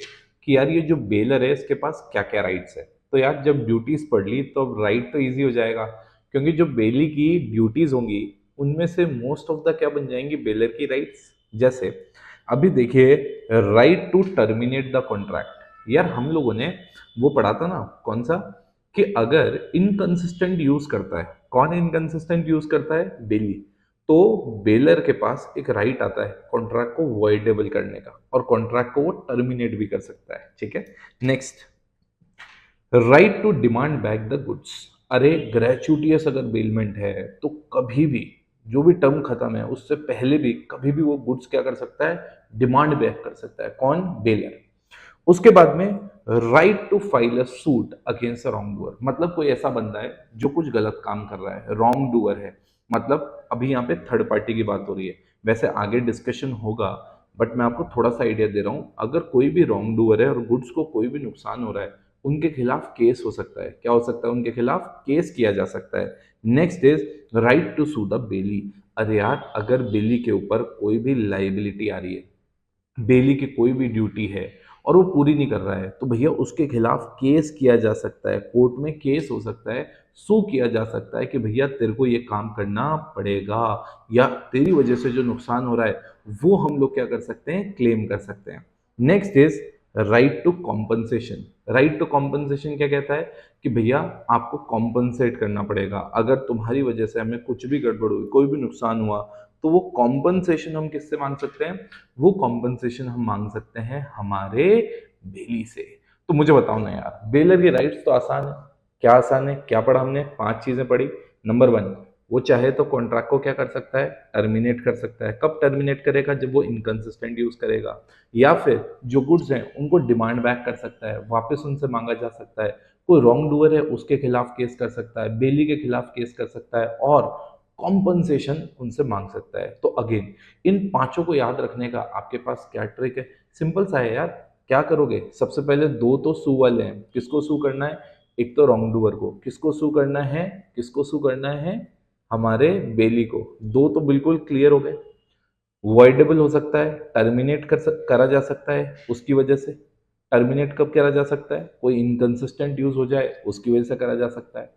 कि यार ये जो बेलर है इसके पास क्या क्या राइट्स है। तो यार जब ड्यूटीज पढ़ ली तो अब राइट तो इजी हो जाएगा, क्योंकि जो बेली की ड्यूटीज होंगी उनमें से मोस्ट ऑफ द क्या बन जाएंगी? बेलर की राइट्स। जैसे अभी देखिए, right to terminate the contract. यार हम लोगों ने वो पढ़ा था ना, कौन सा? कि अगर इनकंसिस्टेंट यूज करता है, कौन इनकंसिस्टेंट यूज करता है? बेली। तो बेलर के पास एक राइट आता है कॉन्ट्रैक्ट को वॉइडेबल करने का, और कॉन्ट्रैक्ट को वो टर्मिनेट भी कर सकता है। ठीक है। Next, right to demand back the goods. अरे ग्रेचुटियस अगर बेलमेंट है तो कभी भी, जो भी टर्म खत्म है उससे पहले भी कभी भी वो गुड्स क्या कर सकता है? डिमांड बैक कर सकता है। कौन? बेलर। उसके बाद में right to file a suit against a wrongdoer. मतलब कोई ऐसा बंदा है जो कुछ गलत काम कर रहा है, रॉन्ग डूअर है, मतलब अभी यहाँ पे थर्ड पार्टी की बात हो रही है। वैसे आगे डिस्कशन होगा, बट मैं आपको थोड़ा सा आइडिया दे रहा हूँ। अगर कोई भी रॉन्ग डूअर है और गुड्स को कोई भी नुकसान हो रहा है, उनके खिलाफ केस हो सकता है। क्या हो सकता है? उनके खिलाफ केस किया जा सकता है। Next is right to sue the bailee. अरे यार अगर बेली के ऊपर कोई भी लाइबिलिटी आ रही है, बेली की कोई भी ड्यूटी है और वो पूरी नहीं कर रहा है, तो भैया उसके खिलाफ केस किया जा सकता है। कोर्ट में केस हो सकता है, सू किया जा सकता है कि भैया तेरे को ये काम करना पड़ेगा, या तेरी वजह से जो नुकसान हो रहा है वो हम लोग क्या कर सकते हैं? क्लेम कर सकते हैं। Next is right to compensation. Right to compensation क्या कहता है? कि भैया आपको कॉम्पनसेट करना पड़ेगा। अगर तुम्हारी वजह से हमें कुछ भी गड़बड़ हुई, कोई भी नुकसान हुआ, तो वो कॉम्पनसेशन हम किससे मांग सकते हैं? वो कॉम्पनसेशन हम मांग सकते हैं हमारे बेली से। तो मुझे बताओ ना यार, बेलर की राइट्स तो आसान है। क्या आसान है? क्या पढ़ा हमने? 5 चीजें पढ़ी। नंबर 1, वो चाहे तो कॉन्ट्रैक्ट को क्या कर सकता है? टर्मिनेट कर सकता है। कब टर्मिनेट करेगा? जब वो इनकंसिस्टेंट यूज करेगा। या फिर जो गुड्स हैं उनको डिमांड बैक कर सकता है, वापस उनसे मांगा जा सकता है। कोई रॉन्ग डूअर है उसके खिलाफ केस कर सकता है, बेली के खिलाफ केस कर सकता है, और कॉम्पनसेशन उनसे मांग सकता है। तो अगेन इन पांचों को याद रखने का आपके पास क्या ट्रिक है? सिंपल सा है यार। क्या करोगे? सबसे पहले दो तो सू वाले हैं। किसको सू करना है? एक तो रॉन्ग डूअर को। किसको सू करना है? किसको सू करना है? हमारे बेली को। दो तो बिल्कुल क्लियर हो गए। वॉइडेबल हो सकता है, टर्मिनेट करा जा सकता है उसकी वजह से। टर्मिनेट कब करा जा सकता है? कोई इनकंसिस्टेंट यूज हो जाए उसकी वजह से करा जा सकता है।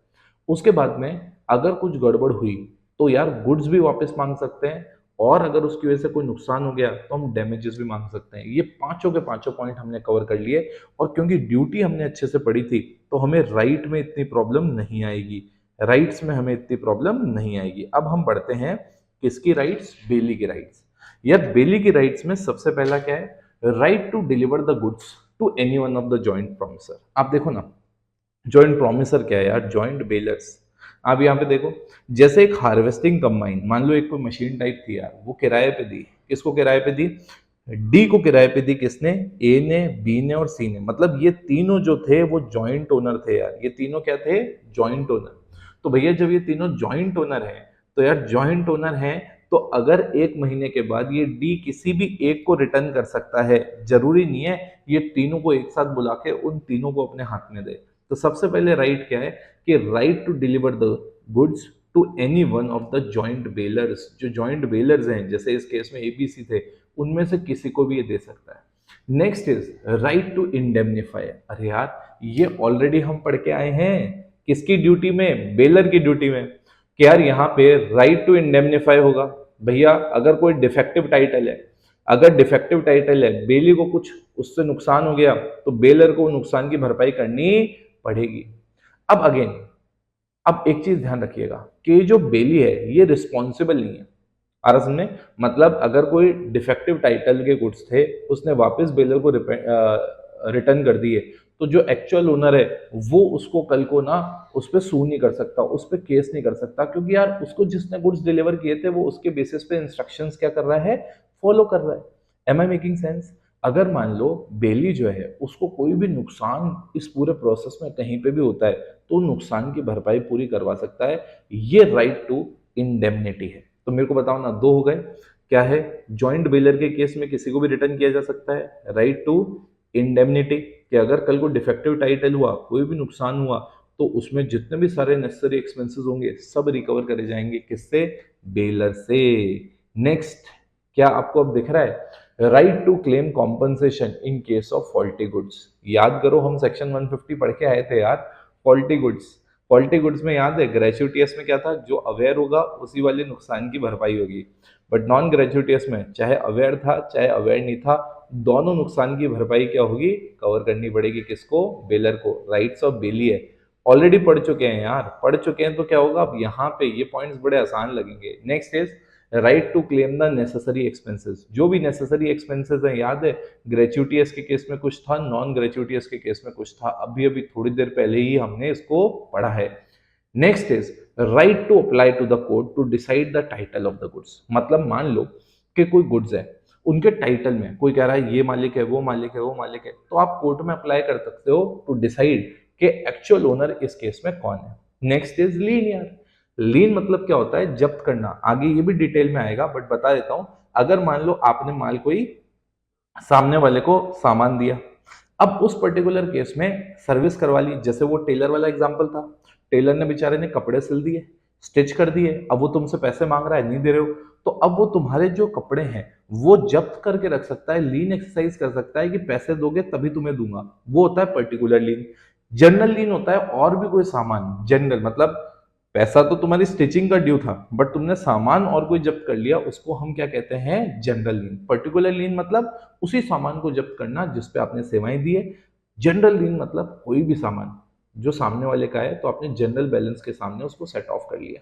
उसके बाद में अगर कुछ गड़बड़ हुई तो यार गुड्स भी वापस मांग सकते हैं, और अगर उसकी वजह से कोई नुकसान हो गया तो हम डैमेजेस भी मांग सकते हैं। ये पांचों के पांचों पॉइंट हमने कवर कर लिए, और क्योंकि ड्यूटी हमने अच्छे से पढ़ी थी तो हमें राइट में इतनी प्रॉब्लम नहीं आएगी, राइट्स में हमें इतनी प्रॉब्लम नहीं आएगी। अब हम बढ़ते हैं किसकी राइट्स? बेली की राइट्स। यार बेली की राइट्स में सबसे पहला क्या है? Right to deliver the goods to any one of the joint promisor. आप देखो ना, जॉइंट प्रोमिसर क्या है यार? Joint bailors. आप यहाँ पे देखो, जैसे एक हार्वेस्टिंग कंबाइन, मान लो एक कोई मशीन टाइप थी यार, वो किराए पे दी। किसको किराए पे दी? डी को किराए पे दी। किसने? ए ने, बी ने और सी ने। मतलब ये तीनों जो थे वो जॉइंट ओनर थे यार। ये तीनों क्या थे? Joint owner. तो भैया जब ये तीनों जॉइंट ओनर हैं, तो यार जॉइंट ओनर हैं, तो अगर 1 महीने के बाद ये डी किसी भी एक को रिटर्न कर सकता है, जरूरी नहीं है ये तीनों को एक साथ बुला के उन तीनों को अपने हाथ में दे। तो सबसे पहले राइट क्या है? कि right to deliver the goods to any one of the joint bailors. जो जॉइंट बेलर्स हैं, जैसे इस केस में एबीसी थे, उनमें से किसी को भी ये दे सकता है। Next is right to indemnify. अरे यार ये ऑलरेडी हम पढ़ के आए हैं। किसकी ड्यूटी में? बेलर की ड्यूटी में। कि यार यहाँ पे राइट टू इंडेमनीफाई होगा। भैया अगर कोई डिफेक्टिव टाइटल है, अगर डिफेक्टिव टाइटल है, बेली को कुछ उससे नुकसान हो गया, तो बेलर को नुकसान की भरपाई करनी पड़ेगी। अब अगेन, अब एक चीज ध्यान रखिएगा कि जो बेली है ये रिस्पॉन्सिबल नहीं है। आ रहा समझ में? मतलब अगर कोई डिफेक्टिव टाइटल के गुड्स थे, उसने वापस बेलर को रिटर्न कर दिए, तो जो एक्चुअल ओनर है वो उसको कल को ना उस पर सू नहीं कर सकता, उस पर केस नहीं कर सकता, क्योंकि यार उसको जिसने गुड्स डिलीवर किए थे वो उसके बेसिस पे इंस्ट्रक्शंस क्या कर रहा है, फॉलो कर रहा है। Am I making sense? अगर मान लो बेली जो है उसको कोई भी नुकसान इस पूरे प्रोसेस में कहीं पे भी होता है, तो नुकसान की भरपाई पूरी करवा सकता है। ये राइट टू इंडेमनिटी है। तो मेरे को बताओ ना, दो हो गए। क्या है? जॉइंट बेलर के केस में किसी को भी रिटर्न किया जा सकता है, राइट टू इंडेमनिटी, कि अगर कल को डिफेक्टिव टाइटल हुआ, कोई भी नुकसान हुआ, तो उसमें जितने भी सारे नेसेसरी एक्सपेंसेस होंगे सब रिकवर करे जाएंगे। किससे? बेलर से। नेक्स्ट, क्या आपको अब दिख रहा है? Right to claim compensation in case of faulty goods. याद करो, हम सेक्शन 150 पढ़ के आए थे यार। फॉल्टी गुड्स, फॉल्टी गुड्स में याद है ग्रेचुइटियस में क्या था? जो अवेयर होगा उसी वाले नुकसान की भरपाई होगी। बट नॉन ग्रेचुइटियस में चाहे अवेयर था चाहे अवेयर नहीं था, दोनों नुकसान की भरपाई क्या होगी? कवर करनी पड़ेगी। किसको? बेलर को। राइट्स ऑफ बेली है, ऑलरेडी पढ़ चुके हैं यार, पढ़ चुके हैं, तो क्या होगा अब यहाँ पे ये पॉइंट्स बड़े आसान लगेंगे। Next is right to claim the necessary expenses. जो भी नेसेसरी एक्सपेंसेस है, याद है ग्रेचुइटियस के केस में कुछ था, नॉन ग्रेचुइटियस के केस में कुछ था, अभी अभी थोड़ी देर पहले ही हमने इसको पढ़ा है। Next is right to apply to the court to decide the title of the goods. मतलब मान लो कि कोई गुड्स है, उनके टाइटल में कोई कह रहा है ये मालिक है, वो मालिक है, वो मालिक है, तो आप कोर्ट में अप्लाई कर सकते हो टू डिसाइड कि एक्चुअल ओनर इस केस में कौन है। नेक्स्ट इज लीन यार। लीन मतलब क्या होता है? जब्त करना। आगे ये भी डिटेल में आएगा, बट बता देता हूं। अगर मान लो आपने माल कोई सामने वाले को सामान दिया, अब उस पर्टिकुलर केस में सर्विस करवा ली, जैसे वो टेलर वाला एग्जांपल था, टेलर ने बेचारे ने कपड़े सिल दिए, स्टिच कर दिए, अब वो तुमसे पैसे मांग रहा है, नहीं दे रहे हो, तो अब वो तुम्हारे जो कपड़े हैं वो जब्त करके रख सकता है, लीन एक्सरसाइज कर सकता है कि पैसे दोगे तभी तुम्हें दूंगा। वो होता है पर्टिकुलर लीन। जनरल लीन होता है और भी कोई सामान, जनरल मतलब पैसा तो तुम्हारी स्टिचिंग का ड्यू था, बट तुमने सामान और कोई जब्त कर लिया, उसको हम क्या कहते हैं? जनरल लीन। पर्टिकुलर लीन मतलब उसी सामान को जब्त करना जिसपे आपने सेवाएं दी है। जनरल लीन मतलब कोई भी सामान जो सामने वाले का है, तो आपने जनरल बैलेंस के सामने उसको सेट ऑफ कर लिया।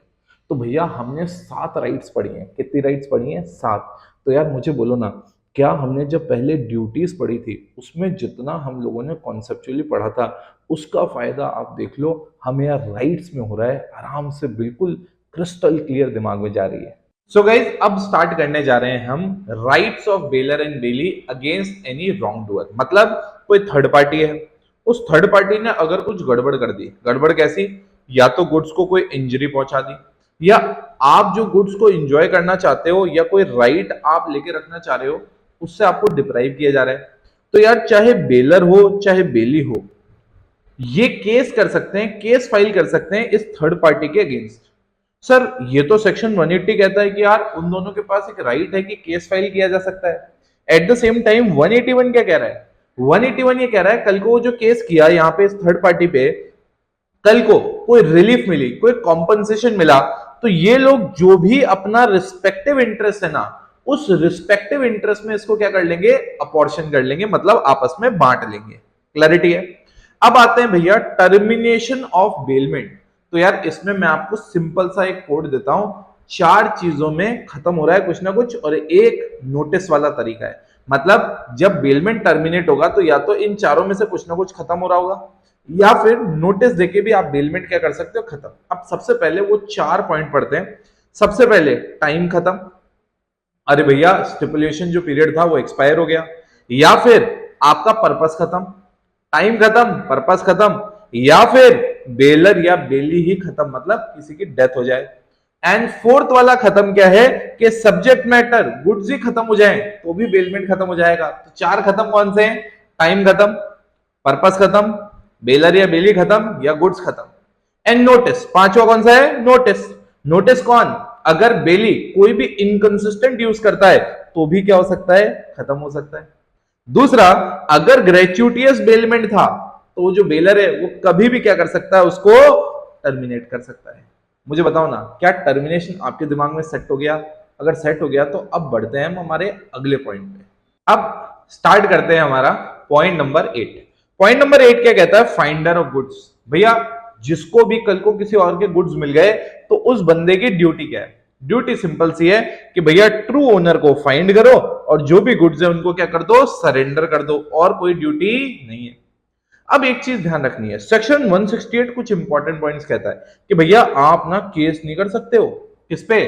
तो भैया हमने 7 राइट्स पढ़ी हैं। कितनी राइट्स पढ़ी हैं? 7। तो यार मुझे बोलो ना, क्या हमने जब पहले ड्यूटीज पढ़ी थी उसमें जितना हम लोगों ने कॉन्सेप्चुअली पढ़ा था, उसका फायदा आप देख लो हमें यार राइट्स में हो रहा है, आराम से बिल्कुल क्रिस्टल क्लियर दिमाग में जा रही है। सो गाइज, अब स्टार्ट करने जा रहे हैं हम rights of bailor and bailee against any wrongdoer. मतलब कोई थर्ड पार्टी है, उस थर्ड पार्टी ने अगर कुछ गड़बड़ कर दी, गड़बड़ कैसी? या तो गुड्स को कोई इंजरी पहुंचा दी, या आप जो गुड्स को एंजॉय करना चाहते हो या कोई राइट आप लेके रखना चाह रहे हो उससे आपको डिप्राइव किया जा रहा है, तो यार चाहे बेलर हो चाहे बेली हो, ये केस कर सकते हैं, केस फाइल कर सकते हैं इस थर्ड पार्टी के अगेंस्ट। सर ये तो सेक्शन 180 कहता है कि यार उन दोनों के पास एक राइट है कि केस फाइल किया जा सकता है। एट द सेम टाइम 181 क्या कह रहा है? 181 ये कह रहा है कल को वो जो केस किया यहाँ पे इस थर्ड पार्टी पे, कल को कोई रिलीफ मिली, कोई कॉम्पनसेशन मिला, तो ये लोग जो भी अपना रिस्पेक्टिव इंटरेस्ट है ना, उस रिस्पेक्टिव इंटरेस्ट में इसको क्या कर लेंगे? अपॉर्शन कर लेंगे, मतलब आपस में बांट लेंगे। क्लैरिटी है? अब आते हैं भैया टर्मिनेशन ऑफ बेलमेंट। तो यार इसमें मैं आपको सिंपल सा एक कोड देता हूं, 4 चीजों में खत्म हो रहा है कुछ ना कुछ, और एक नोटिस वाला तरीका है। मतलब जब बेलमेंट टर्मिनेट होगा तो या तो इन चारों में से कुछ ना कुछ खत्म हो रहा होगा, या फिर नोटिस देके भी आप बेलमेंट क्या कर सकते हो? खत्म। अब सबसे पहले वो 4 पॉइंट पढ़ते हैं। सबसे पहले टाइम खत्म। अरे भैया स्टिपुलेशन जो पीरियड था वो एक्सपायर हो गया, या फिर आपका पर्पस खत्म। टाइम खत्म, पर्पस खत्म, या फिर बेलर या बेली ही खत्म, मतलब किसी की डेथ हो जाए। एंड फोर्थ वाला खत्म क्या है कि सब्जेक्ट मैटर गुड्स ही खत्म हो जाए तो भी बेलमेंट खत्म हो जाएगा। तो 4 खत्म कौन से हैं? टाइम खत्म, पर्पस खत्म, बेलर या बेली खत्म, या गुड्स खत्म। एंड नोटिस, पांचवा कौन सा है? नोटिस। नोटिस कौन? अगर बेली कोई भी इनकंसिस्टेंट यूज करता है तो भी क्या हो सकता है? खत्म हो सकता है। दूसरा, अगर ग्रेचुइटियस बेलमेंट था तो वो जो बेलर है वो कभी भी क्या कर सकता है? उसको टर्मिनेट कर सकता है। मुझे बताओ ना, क्या टर्मिनेशन आपके दिमाग में सेट हो गया? अगर सेट हो गया तो अब बढ़ते हैं हम हमारे अगले पॉइंट पे। अब स्टार्ट करते हैं हमारा पॉइंट नंबर 8। पॉइंट नंबर 8 क्या कहता है? Finder of goods. भैया जिसको भी कल को किसी और के गुड्स मिल गए तो उस बंदे की ड्यूटी क्या है? ड्यूटी सिंपल सी है कि भैया ट्रू ओनर को फाइंड करो और जो भी गुड्स है उनको क्या कर दो, सरेंडर कर दो, और कोई ड्यूटी नहीं है। अब एक चीज ध्यान रखनी है, सेक्शन 168 कुछ इंपॉर्टेंट पॉइंट्स कहता है कि भैया आप ना केस नहीं कर सकते हो, किस पे,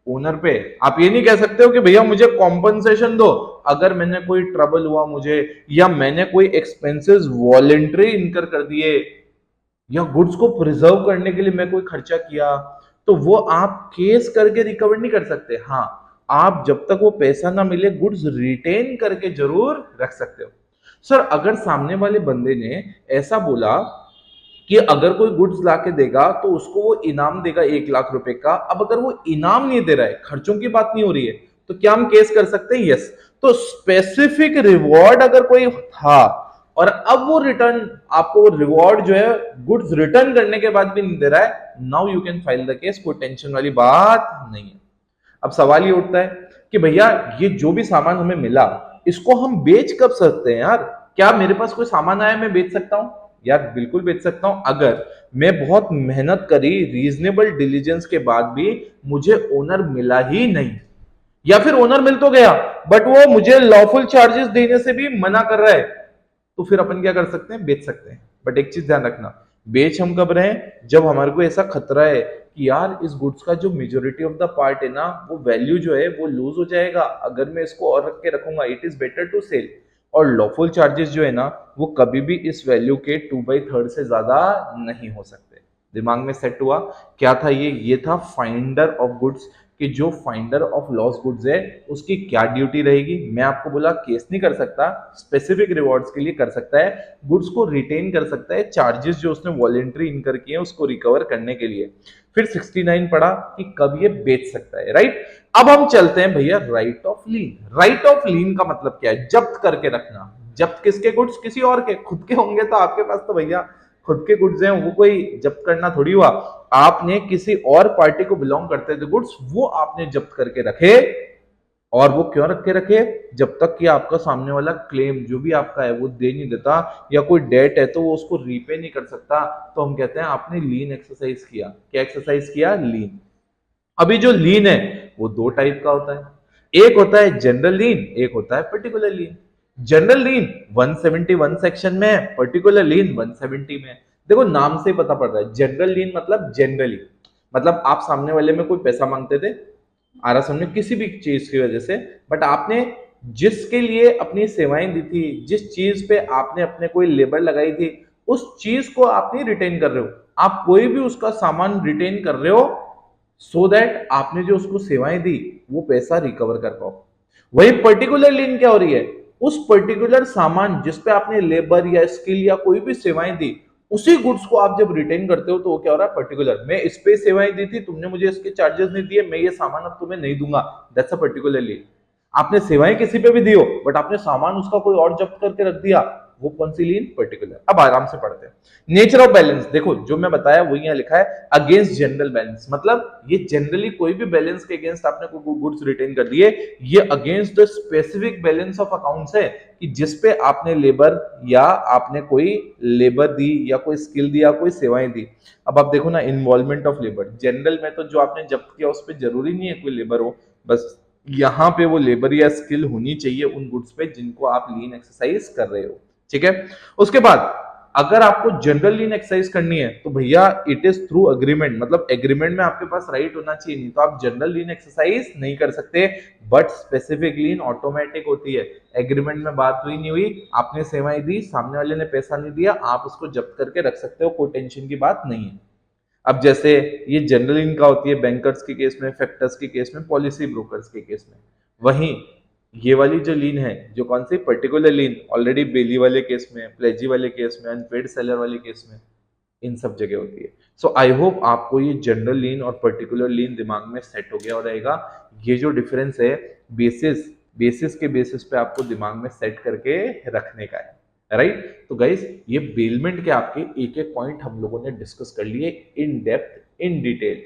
ओनर पे। आप ये नहीं कह सकते हो कि भैया मुझे कॉम्पनसेशन दो अगर मैंने कोई ट्रबल हुआ मुझे, या मैंने कोई एक्सपेंसेस वॉलेंट्री इनकर कर दिए, या गुड्स को प्रिजर्व करने के लिए मैं कोई खर्चा किया, तो वो आप केस करके रिकवर नहीं कर सकते। हाँ, आप जब तक वो पैसा ना मिले गुड्स रिटेन करके जरूर रख सकते हो। सर अगर सामने वाले बंदे ने ऐसा बोला कि अगर कोई गुड्स लाके देगा तो उसको वो इनाम देगा 1 लाख रुपए का, अब अगर वो इनाम नहीं दे रहा है, खर्चों की बात नहीं हो रही है, तो क्या हम केस कर सकते हैं? यस। तो स्पेसिफिक रिवॉर्ड अगर कोई था और अब वो रिटर्न, आपको रिवॉर्ड जो है गुड्स रिटर्न करने के बाद भी नहीं दे रहा है, now you can file the case, कोई टेंशन वाली बात नहीं है। अब सवाल ये उठता है कि भैया ये जो भी सामान हमें मिला इसको हम बेच कब सकते हैं यार? क्या मेरे पास कोई सामान आया मैं बेच सकता हूं? यार बिल्कुल बेच सकता हूं, अगर मैं बहुत मेहनत करी, रीजनेबल डिलीजेंस के बाद भी मुझे ओनर मिला ही नहीं, या फिर ओनर मिल तो गया बट वो मुझे लॉफुल चार्जेस देने से भी मना कर रहा है, तो फिर अपन क्या कर सकते हैं? बेच सकते हैं। बट एक चीज ध्यान रखना, बेच हम कब रहे हैं? जब हमारे को ऐसा खतरा है कि यार इस गुड्स का जो मेजोरिटी ऑफ द पार्ट है ना, वो वैल्यू जो है वो लूज हो जाएगा अगर मैं इसको और रख के रखूंगा, it is better to sell. और लॉफुल चार्जेस जो है ना, वो कभी भी इस वैल्यू के 2/3 से ज्यादा नहीं हो सकते। दिमाग में सेट हुआ? क्या था ये था फाइंडर ऑफ गुड्स, कि जो फाइंडर ऑफ लॉस गुड्स है उसकी क्या ड्यूटी रहेगी। मैं आपको बोला केस नहीं कर सकता, स्पेसिफिक रिवॉर्ड्स के लिए कर सकता है, गुड्स को रिटेन कर सकता है, चार्जेस जो उसने वॉलेंट्री इनकर किए उसको रिकवर करने के लिए। फिर 69 पढ़ा कि कब ये बेच सकता है, राइट। अब हम चलते हैं भैया right of lien. Right of lien का मतलब क्या है? जब्त करके रखना। जब्त किसके गुड्स? किसी और के। खुद के होंगे तो आपके पास तो भैया खुद के गुड्स हैं, वो कोई जब्त करना थोड़ी हुआ। आपने किसी और पार्टी को बिलोंग करते थे गुड्स, वो आपने जब्त करके रखे। और वो क्यों रख के रखे? जब तक कि आपका सामने वाला क्लेम जो भी आपका है वो दे नहीं देता, या कोई डेट है तो वो उसको रीपे नहीं कर सकता, तो हम कहते हैं आपने लीन एक्सरसाइज किया। क्या एक्सरसाइज किया? लीन। अभी जो लीन है वो दो टाइप का होता है, एक होता है जनरल लीन, एक होता है पर्टिकुलर लीन। जनरल लीन 171 सेक्शन में है, पर्टिकुलर लीन 170 में है। देखो नाम से पता पड़ रहा है, जनरल लीन मतलब जनरली, मतलब आप सामने वाले में कोई पैसा मांगते थे, आ रहा समझे, किसी भी चीज की वजह से, बट आपने जिसके लिए अपनी सेवाएं दी थी, जिस चीज पे आपने अपने कोई लेबर लगाई थी, उस चीज को आप नहीं रिटेन कर रहे हो, आप कोई भी उसका सामान रिटेन कर रहे हो, सो दैट आपने जो उसको सेवाएं दी वो पैसा रिकवर कर पाओ। वही पर्टिकुलर लीन क्या हो रही है? उस पर्टिकुलर सामान जिस पे आपने लेबर या स्किल या कोई भी सेवाएं दी, उसी गुड्स को आप जब रिटेन करते हो तो वो क्या हो रहा है? पर्टिकुलर। मैं इस पे सेवाएं दी थी, तुमने मुझे इसके चार्जेस नहीं दिए, मैं ये सामान अब तुम्हें नहीं दूंगा, दैट्स अ पर्टिकुलर लीन। आपने सेवाएं किसी पे भी दी हो बट आपने सामान उसका कोई और जब्त करके रख दिया, वो कौन सी लीन? पर्टिकुलर। अब आराम से पढ़ते हैं। नेचर ऑफ बैलेंस, देखो जो मैं बताया वो यहाँ लिखा है, अगेंस्ट जनरल बैलेंस, मतलब ये जनरली कोई भी बैलेंस के अगेंस्ट आपने कोई गुड्स रिटेन कर दिए, ये against the specific balance of accounts है, कि जिसपे आपने लेबर या आपने कोई लेबर दी या कोई स्किल दिया, कोई सेवाएं दी। अब आप देखो ना, इन्वॉल्वमेंट ऑफ लेबर, जनरल में तो जो आपने जब्त किया उस पर जरूरी नहीं है कोई लेबर हो, बस यहाँ पे वो लेबर या स्किल होनी चाहिए उन गुड्स पे जिनको आप लीन एक्सरसाइज कर रहे हो, ठीक है। उसके बाद अगर आपको जनरल लीन एक्सरसाइज करनी है तो भैया इट इज थ्रू अग्रीमेंट, मतलब एग्रीमेंट में आपके पास राइट होना चाहिए, नहीं तो आप जनरल लीन एक्सरसाइज नहीं कर सकते। बट स्पेसिफिक लीन ऑटोमेटिक होती है, एग्रीमेंट में बात हुई नहीं हुई, आपने सेवाएं दी, सामने वाले ने पैसा नहीं दिया, आप उसको जब्त करके रख सकते हो, कोई टेंशन की बात नहीं है। अब जैसे ये जनरल इनका होती है बैंकर्स के केस में, फैक्टर्स के केस में, पॉलिसी ब्रोकर्स के केस में। वहीं ये वाली जो लीन है, जो कौन सी? पर्टिकुलर लीन, ऑलरेडी बेली वाले केस में, प्लेजी वाले केस में, अनपेड सेलर वाले केस में, इन सब जगह होती है। सो आई होप आपको ये जनरल लीन और पर्टिकुलर लीन दिमाग में सेट हो गया और रहेगा। ये जो डिफरेंस है बेसिस बेसिस के बेसिस पे आपको दिमाग में सेट करके रखने का है, राइट। तो गाइस ये बेलमेंट के आपके एक एक पॉइंट हम लोगों ने डिस्कस कर लिए इन डेप्थ, इन डिटेल।